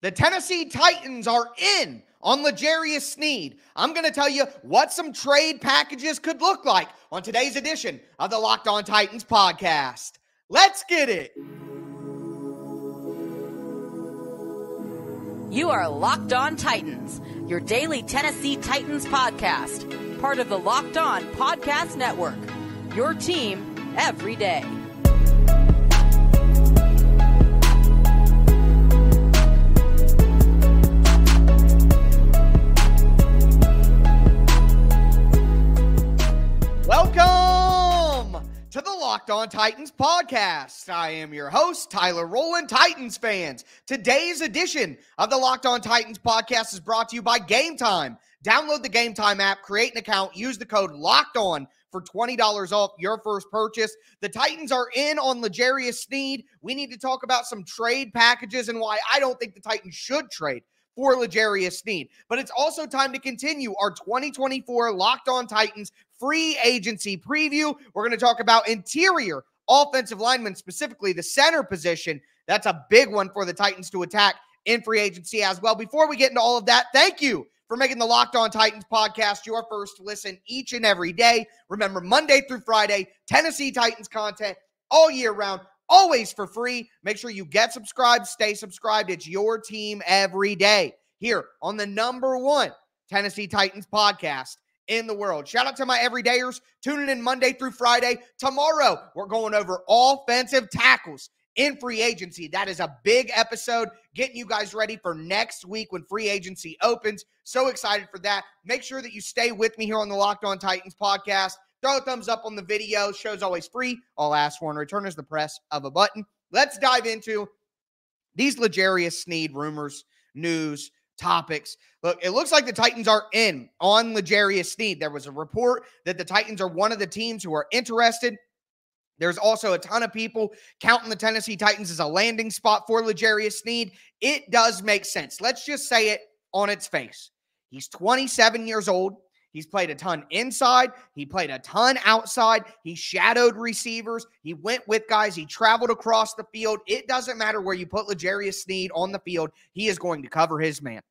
The Tennessee Titans are in on L'Jarius Sneed. I'm going to tell you what some trade packages could look like on today's edition of the Locked On Titans podcast. Let's get it. You are Locked On Titans, your daily Tennessee Titans podcast, part of the Locked On Podcast Network, your team every day. Welcome to the Locked On Titans podcast. I am your host, Tyler Rowland, Titans fans. Today's edition of the Locked On Titans podcast is brought to you by Game Time. Download the Game Time app, create an account, use the code LOCKEDON for $20 off your first purchase. The Titans are in on L'Jarius Sneed. We need to talk about some trade packages and why I don't think the Titans should trade for L'Jarius Sneed. But it's also time to continue our 2024 Locked On Titans free agency preview. We're going to talk about interior offensive linemen, specifically the center position. That's a big one for the Titans to attack in free agency as well. Before we get into all of that, thank you for making the Locked On Titans podcast your first listen each and every day. Remember, Monday through Friday, Tennessee Titans content all year round, always for free. Make sure you get subscribed, stay subscribed. It's your team every day here on the number one Tennessee Titans podcast in the world. Shout out to my everydayers tuning in Monday through Friday. Tomorrow, we're going over offensive tackles in free agency. That is a big episode, getting you guys ready for next week when free agency opens. So excited for that. Make sure that you stay with me here on the Locked On Titans podcast. Throw a thumbs up on the video. Show's always free. All ask for in return is the press of a button. Let's dive into these L'Jarius Sneed rumors, news, topics. Look, it looks like the Titans are in on L'Jarius Sneed. There was a report that the Titans are one of the teams who are interested. There's also a ton of people counting the Tennessee Titans as a landing spot for L'Jarius Sneed. It does make sense. Let's just say it on its face. He's 27 years old. He's played a ton inside. He played a ton outside. He shadowed receivers. He went with guys. He traveled across the field. It doesn't matter where you put L'Jarius Sneed on the field. He is going to cover his man.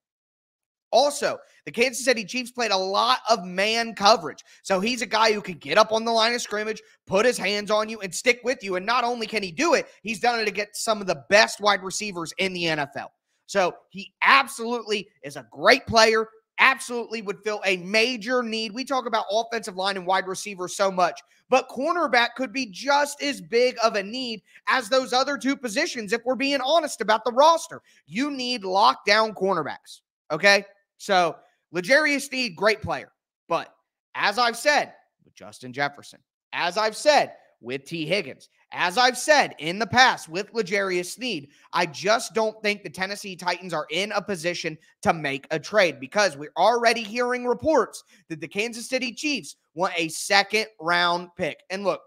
Also, the Kansas City Chiefs played a lot of man coverage. So he's a guy who can get up on the line of scrimmage, put his hands on you, and stick with you. And not only can he do it, he's done it against some of the best wide receivers in the NFL. So he absolutely is a great player. Absolutely would fill a major need. We talk about offensive line and wide receiver so much, but cornerback could be just as big of a need as those other two positions if we're being honest about the roster. You need lockdown cornerbacks, okay? So L'Jarius Sneed, great player, but as I've said with Justin Jefferson, as I've said with T. Higgins, as I've said in the past with L'Jarius Sneed, I just don't think the Tennessee Titans are in a position to make a trade because we're already hearing reports that the Kansas City Chiefs want a second-round pick. And look,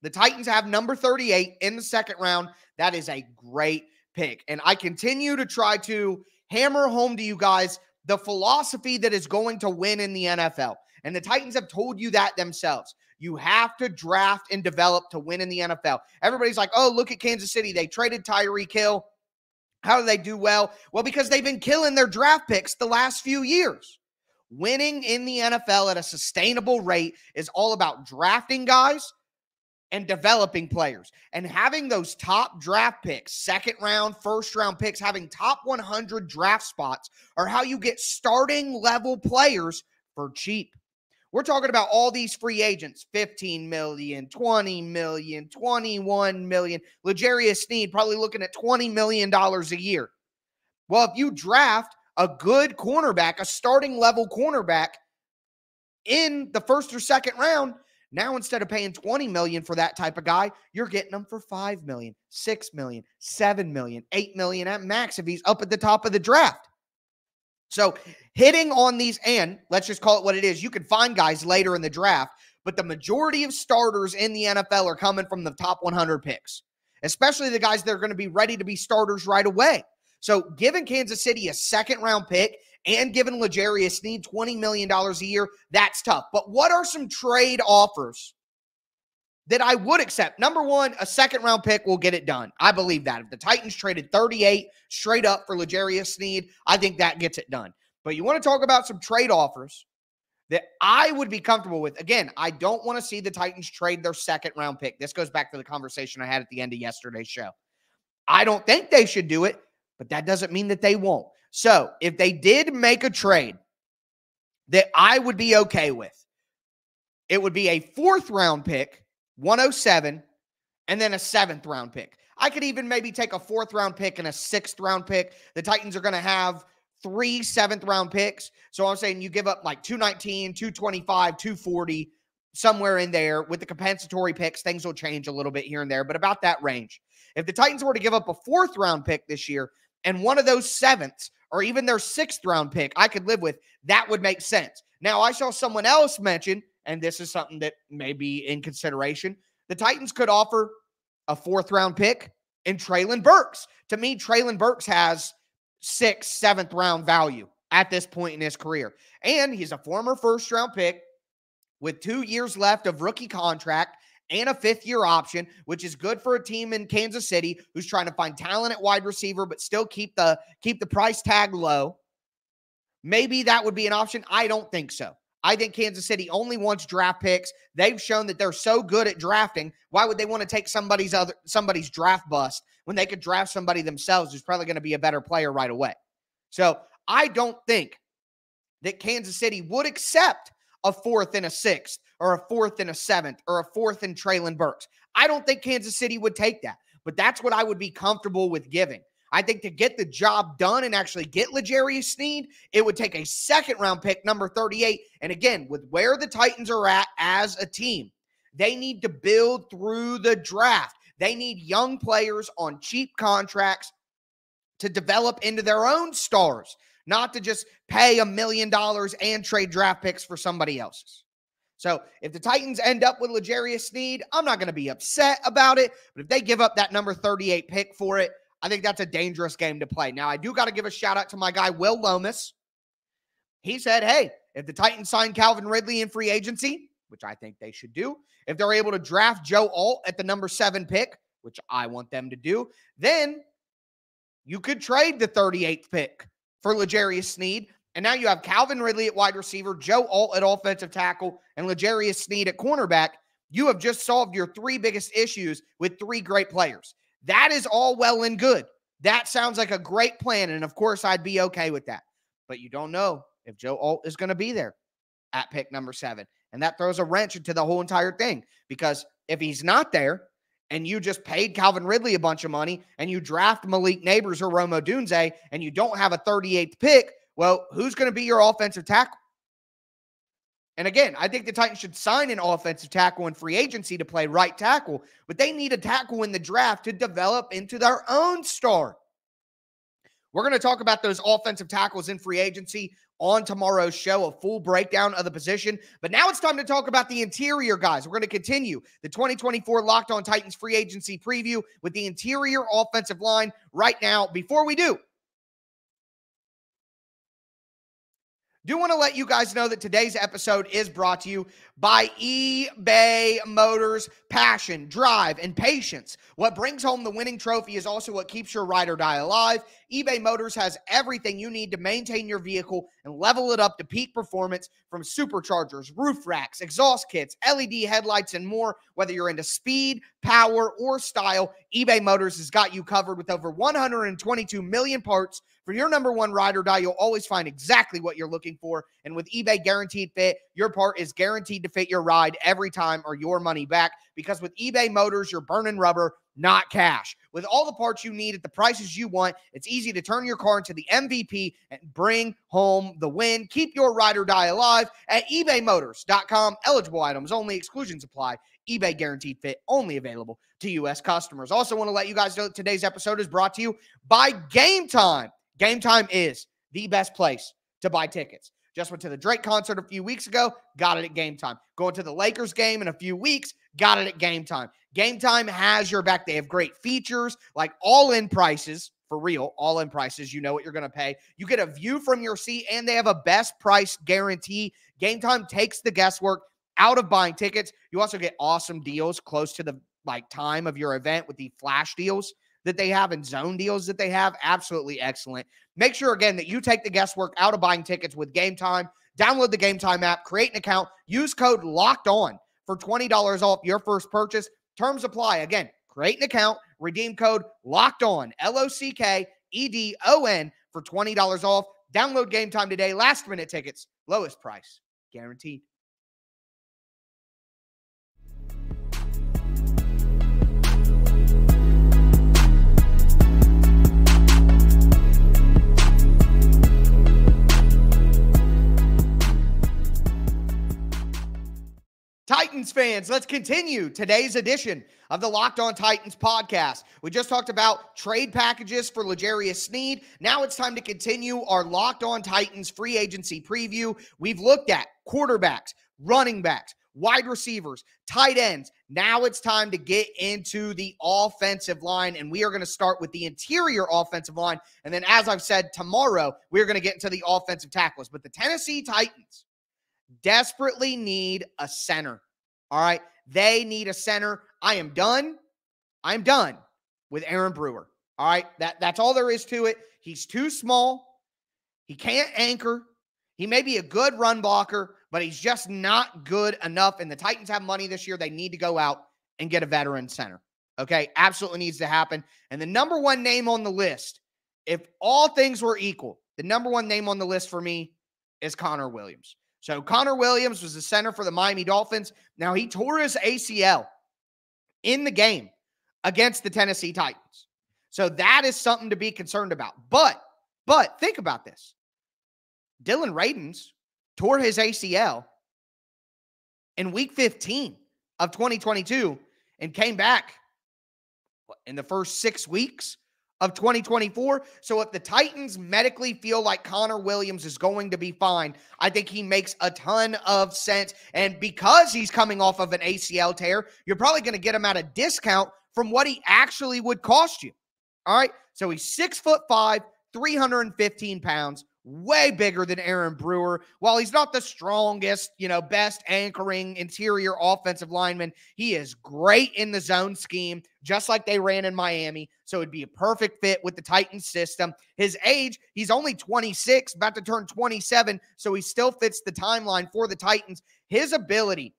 the Titans have number 38 in the second round. That is a great pick. And I continue to try to hammer home to you guys the philosophy that is going to win in the NFL. And the Titans have told you that themselves. You have to draft and develop to win in the NFL. Everybody's like, oh, look at Kansas City. They traded Tyreek Hill. How do they do well? Well, because they've been killing their draft picks the last few years. Winning in the NFL at a sustainable rate is all about drafting guys and developing players. And having those top draft picks, second round, first round picks, having top 100 draft spots are how you get starting level players for cheap. We're talking about all these free agents, $15 million, $20 million, $21 million. L'Jarius Sneed probably looking at $20 million a year. Well, if you draft a good cornerback, a starting level cornerback in the first or second round, now instead of paying $20 million for that type of guy, you're getting them for $5 million, $6 million, $7 million, $8 million at max if he's up at the top of the draft. So hitting on these, and let's just call it what it is, you can find guys later in the draft, but the majority of starters in the NFL are coming from the top 100 picks, especially the guys that are going to be ready to be starters right away. So giving Kansas City a second-round pick and giving L'Jarius Sneed $20 million a year, that's tough. But what are some trade offers that I would accept. Number one, a second-round pick will get it done. I believe that. If the Titans traded 38 straight up for L'Jarius Sneed, I think that gets it done. But you want to talk about some trade offers that I would be comfortable with. Again, I don't want to see the Titans trade their second-round pick. This goes back to the conversation I had at the end of yesterday's show. I don't think they should do it, but that doesn't mean that they won't. So if they did make a trade that I would be okay with, it would be a 4th-round pick, 107, and then a 7th-round pick. I could even maybe take a 4th-round pick and a 6th-round pick. The Titans are going to have 3 7th-round picks. So I'm saying you give up like 219, 225, 240, somewhere in there. With the compensatory picks, things will change a little bit here and there, but about that range. If the Titans were to give up a 4th-round pick this year and one of those 7ths or even their 6th-round pick I could live with, that would make sense. Now, I saw someone else mention, and this is something that may be in consideration, the Titans could offer a 4th-round pick in Treylon Burks. To me, Treylon Burks has 6th, 7th-round value at this point in his career. And he's a former 1st-round pick with 2 years left of rookie contract and a 5th-year option, which is good for a team in Kansas City who's trying to find talent at wide receiver but still keep the price tag low. Maybe that would be an option. I don't think so. I think Kansas City only wants draft picks. They've shown that they're so good at drafting. Why would they want to take somebody's draft bust when they could draft somebody themselves who's probably going to be a better player right away? So I don't think that Kansas City would accept a 4th and a 6th or a 4th and a 7th or a 4th and Treylon Burks. I don't think Kansas City would take that, but that's what I would be comfortable with giving. I think to get the job done and actually get L'Jarius Sneed, it would take a 2nd-round pick, number 38. And again, with where the Titans are at as a team, they need to build through the draft. They need young players on cheap contracts to develop into their own stars, not to just pay $1 million and trade draft picks for somebody else's. So if the Titans end up with L'Jarius Sneed, I'm not going to be upset about it. But if they give up that number 38 pick for it, I think that's a dangerous game to play. Now, I do got to give a shout out to my guy, Will Lomas. He said, hey, if the Titans sign Calvin Ridley in free agency, which I think they should do, if they're able to draft Joe Alt at the number 7 pick, which I want them to do, then you could trade the 38th pick for L'Jarius Sneed. And now you have Calvin Ridley at wide receiver, Joe Alt at offensive tackle, and L'Jarius Sneed at cornerback. You have just solved your 3 biggest issues with 3 great players. That is all well and good. That sounds like a great plan, and of course, I'd be okay with that. But you don't know if Joe Alt is going to be there at pick number 7, and that throws a wrench into the whole entire thing, because if he's not there and you just paid Calvin Ridley a bunch of money and you draft Malik Neighbors or Rome Odunze and you don't have a 38th pick, well, who's going to be your offensive tackle? And again, I think the Titans should sign an offensive tackle in free agency to play right tackle, but they need a tackle in the draft to develop into their own star. We're going to talk about those offensive tackles in free agency on tomorrow's show, a full breakdown of the position. But now it's time to talk about the interior guys. We're going to continue the 2024 Locked On Titans free agency preview with the interior offensive line right now. Before we do want to let you guys know that today's episode is brought to you by eBay Motors. Passion, drive, and patience. What brings home the winning trophy is also what keeps your ride or die alive. eBay Motors has everything you need to maintain your vehicle and level it up to peak performance, from superchargers, roof racks, exhaust kits, LED headlights, and more. Whether you're into speed, power, or style, eBay Motors has got you covered. With over 122 million parts for your number one ride or die, you'll always find exactly what you're looking for. And with eBay Guaranteed Fit, your part is guaranteed to fit your ride every time or your money back. Because with eBay Motors, you're burning rubber, not cash. With all the parts you need at the prices you want, it's easy to turn your car into the MVP and bring home the win. Keep your ride or die alive at ebaymotors.com. Eligible items only. Exclusions apply. eBay Guaranteed Fit only available to U.S. customers. Also want to let you guys know that today's episode is brought to you by Game Time. Game Time is the best place to buy tickets. Just went to the Drake concert a few weeks ago, got it at Game Time. Going to the Lakers game in a few weeks, got it at Game Time. Game Time has your back. They have great features like all-in prices, for real, all-in prices. You know what you're going to pay. You get a view from your seat, and they have a best price guarantee. Game Time takes the guesswork out of buying tickets. You also get awesome deals close to the time of your event with the flash deals that they have and zone deals that they have. Absolutely excellent. Make sure, again, that you take the guesswork out of buying tickets with Game Time. Download the Game Time app, create an account, use code LOCKED ON for $20 off your first purchase. Terms apply. Again, create an account, redeem code LOCKED ON, LOCKEDON for $20 off. Download Game Time today. Last minute tickets, lowest price guaranteed. Titans fans, let's continue today's edition of the Locked On Titans podcast. We just talked about trade packages for L'Jarius Sneed. Now it's time to continue our Locked On Titans free agency preview. We've looked at quarterbacks, running backs, wide receivers, tight ends. Now it's time to get into the offensive line, and we are going to start with the interior offensive line. And then, as I've said, tomorrow we're going to get into the offensive tackles. But the Tennessee Titans desperately need a center. All right. They need a center. I'm done with Aaron Brewer. All right. That's all there is to it. He's too small. He can't anchor. He may be a good run blocker, but he's just not good enough. And the Titans have money this year. They need to go out and get a veteran center. Okay. Absolutely needs to happen. And the number one name on the list, if all things were equal, the number one name on the list for me is Connor Williams. So Connor Williams was the center for the Miami Dolphins. Now, he tore his ACL in the game against the Tennessee Titans. So that is something to be concerned about. But think about this. Dylan Radins tore his ACL in week 15 of 2022 and came back in the first 6 weeks of 2024. So if the Titans medically feel like Connor Williams is going to be fine, I think he makes a ton of sense. And because he's coming off of an ACL tear, you're probably going to get him at a discount from what he actually would cost you. All right. So he's 6'5", 315 pounds, way bigger than Aaron Brewer. While he's not the strongest, best anchoring interior offensive lineman, he is great in the zone scheme, just like they ran in Miami. So it'd be a perfect fit with the Titans system. His age, he's only 26, about to turn 27, so he still fits the timeline for the Titans. His ability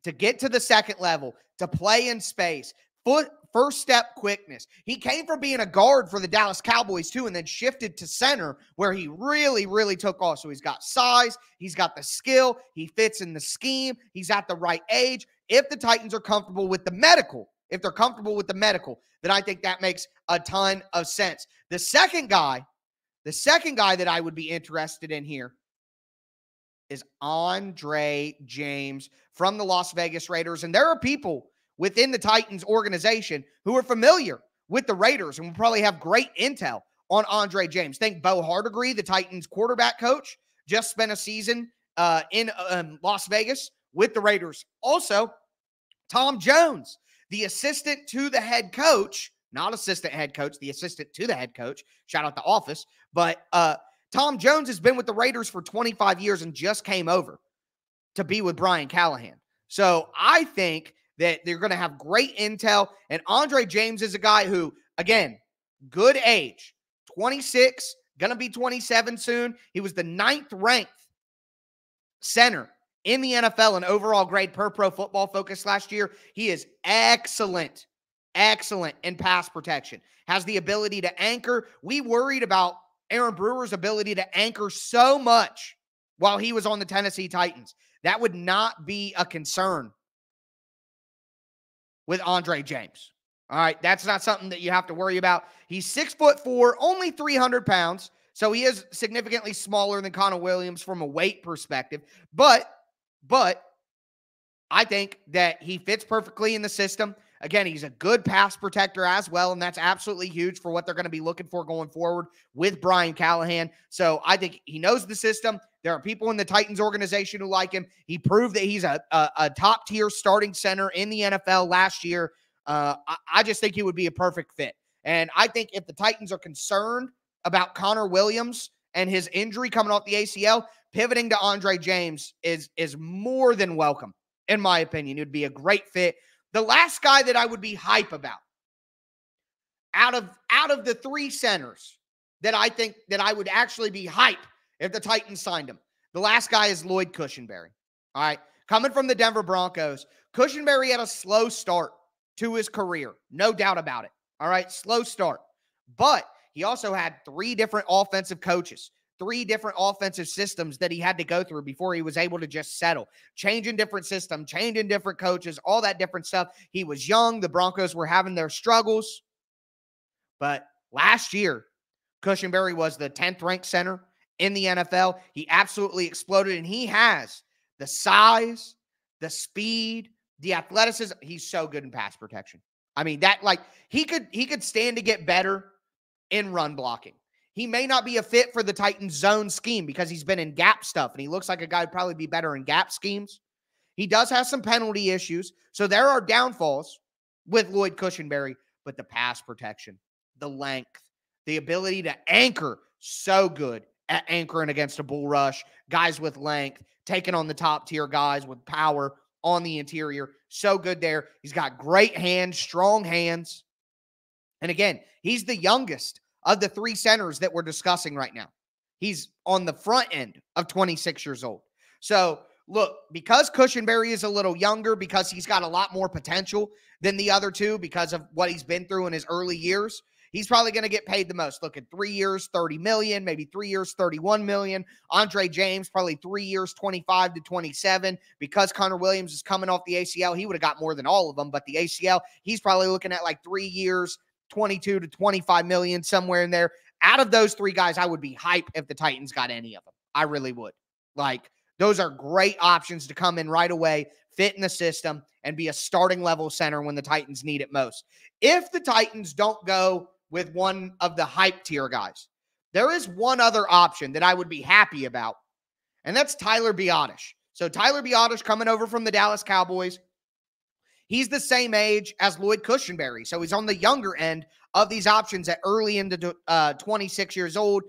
to get to the second level, to play in space, first step quickness. He came from being a guard for the Dallas Cowboys too, and then shifted to center where he really, really took off. So he's got size, he's got the skill, he fits in the scheme, he's at the right age. If the Titans are comfortable with the medical, then I think that makes a ton of sense. The second guy that I would be interested in here is Andre James from the Las Vegas Raiders. And there are people within the Titans organization who are familiar with the Raiders and will probably have great intel on Andre James. Think Bo Hardegree, the Titans quarterback coach, just spent a season in Las Vegas with the Raiders. Also, Tom Jones, the assistant to the head coach, not assistant head coach, the assistant to the head coach. Shout out The Office. But Tom Jones has been with the Raiders for 25 years and just came over to be with Brian Callahan. So I think that they're going to have great intel. And Andre James is a guy who, again, good age, 26, going to be 27 soon. He was the 9th ranked center in the NFL in overall grade per Pro Football Focus last year. He is excellent in pass protection. Has the ability to anchor. We worried about Aaron Brewer's ability to anchor so much while he was on the Tennessee Titans. That would not be a concern with Andre James. All right, that's not something that you have to worry about. He's 6'4", only 300 pounds, so he is significantly smaller than Connor Williams from a weight perspective. But I think that he fits perfectly in the system. Again, he's a good pass protector as well, and that's absolutely huge for what they're going to be looking for going forward with Brian Callahan. So I think he knows the system. There are people in the Titans organization who like him. He proved that he's a top-tier starting center in the NFL last year. I just think he would be a perfect fit. And I think if the Titans are concerned about Connor Williams and his injury coming off the ACL, pivoting to Andre James is more than welcome, in my opinion. It would be a great fit. The last guy that I would be hype about, out of the three centers that I think that I would actually be hype if the Titans signed him, the last guy is Lloyd Cushenberry. All right. Coming from the Denver Broncos, Cushenberry had a slow start to his career. No doubt about it. All right. Slow start. But he also had three different offensive coaches, three different offensive systems that he had to go through before he was able to just settle. Changing different systems, changing different coaches, all that different stuff. He was young. The Broncos were having their struggles. But last year, Cushenberry was the 10th ranked center in the NFL. He absolutely exploded, and he has the size, the speed, the athleticism. He's so good in pass protection. I mean, that, like, he could stand to get better in run blocking. He may not be a fit for the Titans zone scheme because he's been in gap stuff, and he looks like a guy who'd probably be better in gap schemes. He does have some penalty issues, so there are downfalls with Lloyd Cushenberry, but the pass protection, the length, the ability to anchor, so good at anchoring against a bull rush, guys with length, taking on the top tier guys with power on the interior, so good there. He's got great hands, strong hands. And again, he's the youngest of the three centers that we're discussing right now. He's on the front end of 26 years old. So look, because Cushenberry is a little younger, because he's got a lot more potential than the other two because of what he's been through in his early years, he's probably going to get paid the most. Look, at 3 years, $30 million, maybe 3 years, $31 million. Andre James, probably 3 years, $25 to $27. Because Connor Williams is coming off the ACL, he would have got more than all of them, but the ACL, he's probably looking at like 3 years, $22 to $25 million, somewhere in there. Out of those three guys, I would be hype if the Titans got any of them. I really would. Like, those are great options to come in right away, fit in the system, and be a starting level center when the Titans need it most. If the Titans don't go with one of the hype tier guys, there is one other option that I would be happy about, and that's Tyler Biadasz. So Tyler Biadasz coming over from the Dallas Cowboys. He's the same age as Lloyd Cushenberry, so he's on the younger end of these options at early into 26 years old.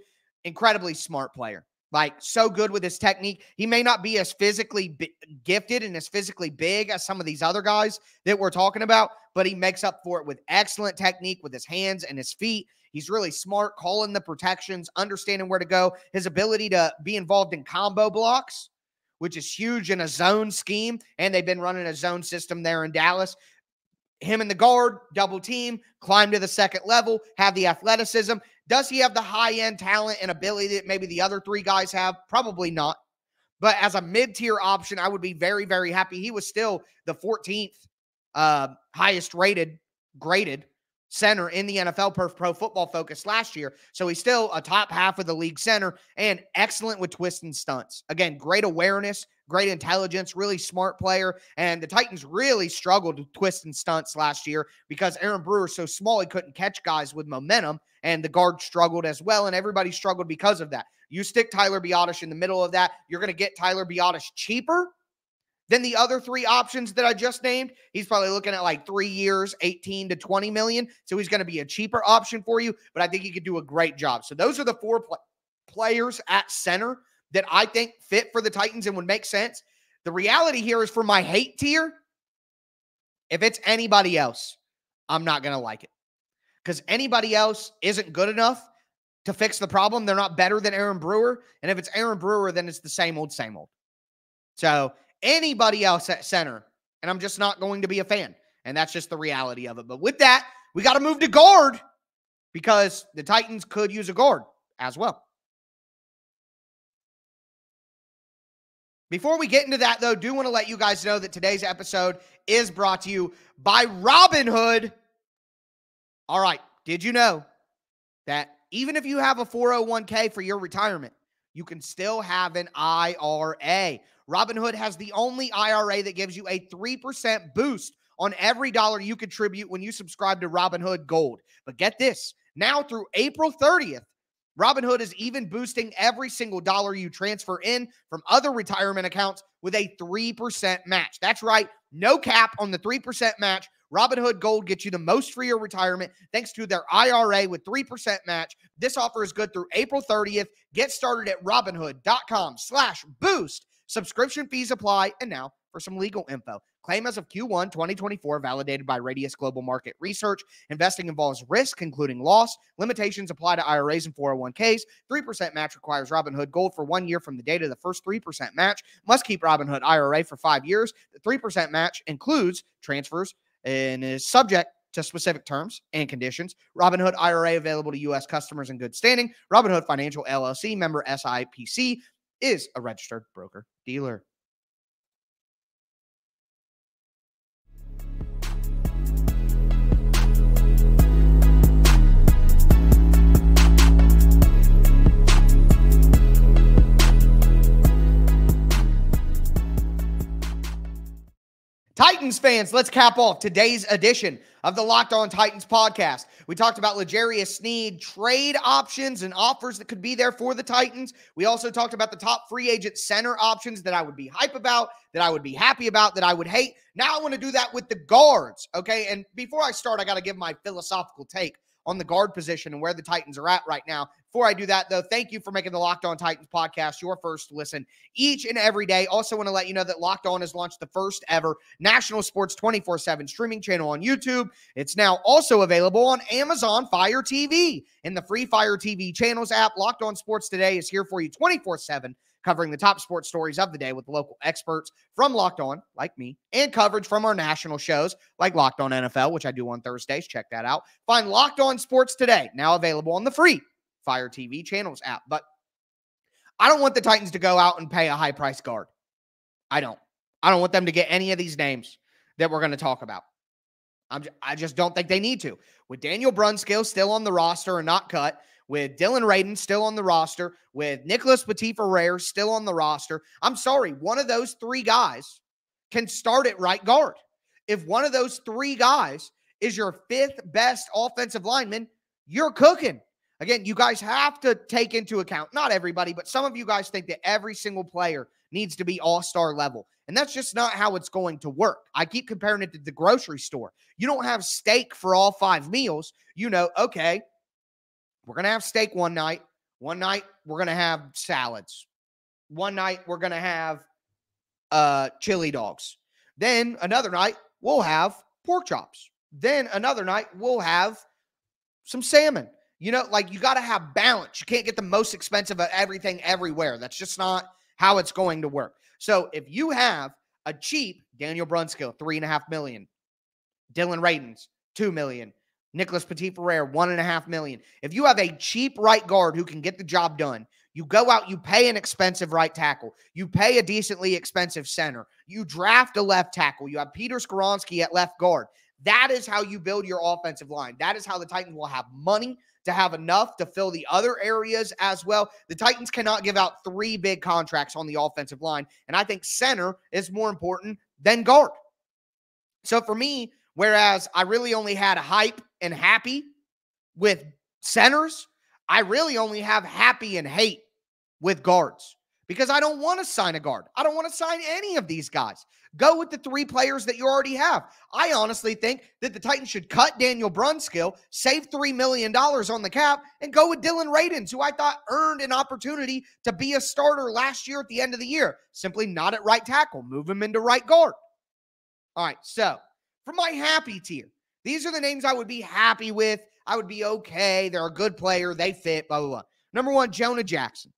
Incredibly smart player. Like, so good with his technique. He may not be as physically gifted and as physically big as some of these other guys that we're talking about, but he makes up for it with excellent technique with his hands and his feet. He's really smart, calling the protections, understanding where to go. His ability to be involved in combo blocks, which is huge in a zone scheme, and they've been running a zone system there in Dallas. Him and the guard, double team, climb to the second level, have the athleticism. Does he have the high-end talent and ability that maybe the other three guys have? Probably not. But as a mid-tier option, I would be very, very happy. He was still the 14th highest graded center in the NFL per Pro Football Focus last year. So he's still a top half of the league center and excellent with twists and stunts. Again, great awareness, great intelligence, really smart player. And the Titans really struggled with twists and stunts last year because Aaron Brewer's so small he couldn't catch guys with momentum, and the guard struggled as well, and everybody struggled because of that. You stick Tyler Biadasz in the middle of that, you're going to get Tyler Biadasz cheaper than the other three options that I just named. He's probably looking at like 3 years, 18 to 20 million. So he's going to be a cheaper option for you, but I think he could do a great job. So those are the four players at center that I think fit for the Titans and would make sense. The reality here is, for my hate tier, if it's anybody else, I'm not going to like it, because anybody else isn't good enough to fix the problem. They're not better than Aaron Brewer. And if it's Aaron Brewer, then it's the same old, same old. So anybody else at center, and I'm just not going to be a fan. And that's just the reality of it. But with that, we got to move to guard, because the Titans could use a guard as well. Before we get into that, though, do want to let you guys know that today's episode is brought to you by Robinhood. All right, did you know that even if you have a 401k for your retirement, you can still have an IRA? Robinhood has the only IRA that gives you a 3% boost on every dollar you contribute when you subscribe to Robinhood Gold. But get this, now through April 30th, Robinhood is even boosting every single dollar you transfer in from other retirement accounts with a 3% match. That's right, no cap on the 3% match. Robinhood Gold gets you the most for your retirement thanks to their IRA with 3% match. This offer is good through April 30th. Get started at Robinhood.com/boost. Subscription fees apply. And now for some legal info. Claim as of Q1 2024, validated by Radius Global Market Research. Investing involves risk, including loss. Limitations apply to IRAs and 401ks. 3% match requires Robinhood Gold for 1 year from the date of the first 3% match. Must keep Robinhood IRA for 5 years. The 3% match includes transfers and is subject to specific terms and conditions. Robinhood IRA available to U.S. customers in good standing. Robinhood Financial LLC, member SIPC, is a registered broker-dealer. Titans fans, let's cap off today's edition of the Locked On Titans podcast. We talked about L'Jarius Sneed, trade options and offers that could be there for the Titans. We also talked about the top free agent center options that I would be hype about, that I would be happy about, that I would hate. Now I want to do that with the guards, okay? And before I start, I got to give my philosophical take on the guard position and where the Titans are at right now. Before I do that, though, thank you for making the Locked On Titans podcast your first listen each and every day. Also want to let you know that Locked On has launched the first ever national sports 24/7 streaming channel on YouTube. It's now also available on Amazon Fire TV. In the free Fire TV channels app, Locked On Sports Today is here for you 24/7, covering the top sports stories of the day with local experts from Locked On, like me, and coverage from our national shows like Locked On NFL, which I do on Thursdays. Check that out. Find Locked On Sports Today, now available on the free Fire TV channels app. But I don't want the Titans to go out and pay a high-price guard. I don't want them to get any of these names that we're going to talk about. I just don't think they need to. With Daniel Brunskill still on the roster and not cut, with Dylan Radin still on the roster, with Nicholas Petit-Ferrer still on the roster, I'm sorry, one of those three guys can start at right guard. If one of those three guys is your fifth best offensive lineman, you're cooking. Again, you guys have to take into account, not everybody, but some of you guys think that every single player needs to be all-star level. And that's just not how it's going to work. I keep comparing it to the grocery store. You don't have steak for all 5 meals. You know, okay, we're going to have steak one night. One night, we're going to have salads. One night, we're going to have chili dogs. Then another night, we'll have pork chops. Then another night, we'll have some salmon. You know, like, you got to have balance. You can't get the most expensive of everything everywhere. That's just not how it's going to work. So if you have a cheap Daniel Brunskill, $3.5 million, Dylan Radins, $2 million, Nicholas Petit-Ferrer, $1.5 million. If you have a cheap right guard who can get the job done, you go out, you pay an expensive right tackle, you pay a decently expensive center, you draft a left tackle, you have Peter Skoronski at left guard. That is how you build your offensive line. That is how the Titans will have money to have enough to fill the other areas as well. The Titans cannot give out 3 big contracts on the offensive line, and I think center is more important than guard. So for me, whereas I really only had hype and happy with centers, I really only have happy and hate with guards because I don't want to sign a guard. I don't want to sign any of these guys. Go with the 3 players that you already have. I honestly think that the Titans should cut Daniel Brunskill, save $3 million on the cap, and go with Dylan Radins, who I thought earned an opportunity to be a starter last year at the end of the year. Simply not at right tackle. Move him into right guard. All right, so for my happy tier, these are the names I would be happy with. I would be okay. They're a good player. They fit, blah, blah, blah. Number 1, Jonah Jackson.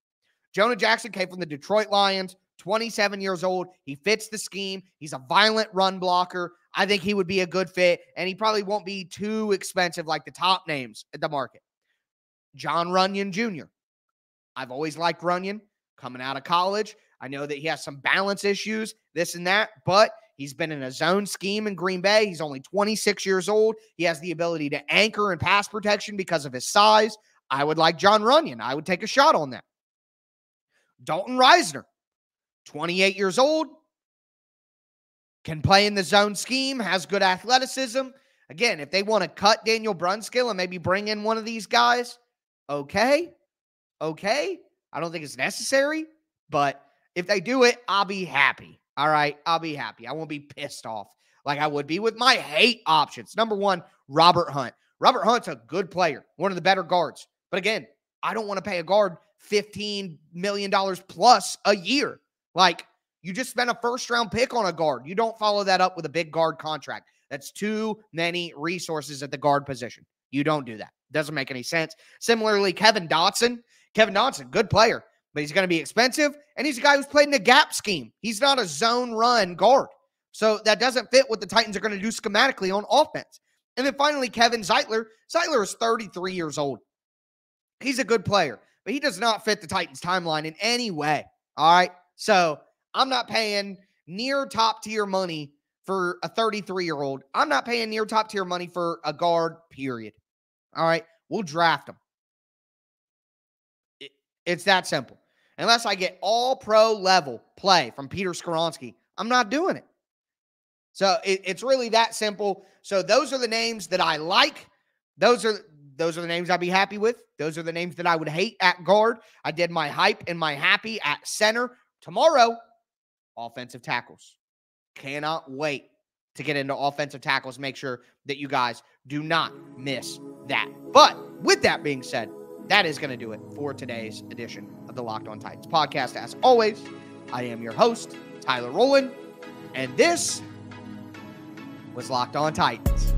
Jonah Jackson came from the Detroit Lions, 27 years old. He fits the scheme. He's a violent run blocker. I think he would be a good fit, and he probably won't be too expensive like the top names at the market. John Runyon Jr. I've always liked Runyon coming out of college. I know that he has some balance issues, this and that, but he's been in a zone scheme in Green Bay. He's only 26 years old. He has the ability to anchor and pass protection because of his size. I would like John Runyon. I would take a shot on that. Dalton Reisner, 28 years old, can play in the zone scheme, has good athleticism. Again, if they want to cut Daniel Brunskill and maybe bring in one of these guys, okay. I don't think it's necessary, but if they do it, I'll be happy. All right, I'll be happy. I won't be pissed off like I would be with my hate options. Number one, Robert Hunt. Robert Hunt's a good player, one of the better guards. But again, I don't want to pay a guard $15 million plus a year. Like, you just spent a first-round pick on a guard. You don't follow that up with a big guard contract. That's too many resources at the guard position. You don't do that. Doesn't make any sense. Similarly, Kevin Dotson. Kevin Dotson, good player, but he's going to be expensive, and he's a guy who's played in a gap scheme. He's not a zone run guard. So that doesn't fit what the Titans are going to do schematically on offense. And then finally, Kevin Zeitler. Zeitler is 33 years old. He's a good player, but he does not fit the Titans timeline in any way. All right? So I'm not paying near top-tier money for a 33-year-old. I'm not paying near top-tier money for a guard, period. All right? We'll draft him. It's that simple. Unless I get all-pro level play from Peter Skoronski, I'm not doing it. So it's really that simple. So those are the names that I like. Those are the names I'd be happy with. Those are the names that I would hate at guard. I did my hype and my happy at center. Tomorrow, offensive tackles. Cannot wait to get into offensive tackles. Make sure that you guys do not miss that. But with that being said, that is going to do it for today's edition of the Locked On Titans podcast. As always, I am your host, Tyler Rowland, and this was Locked On Titans.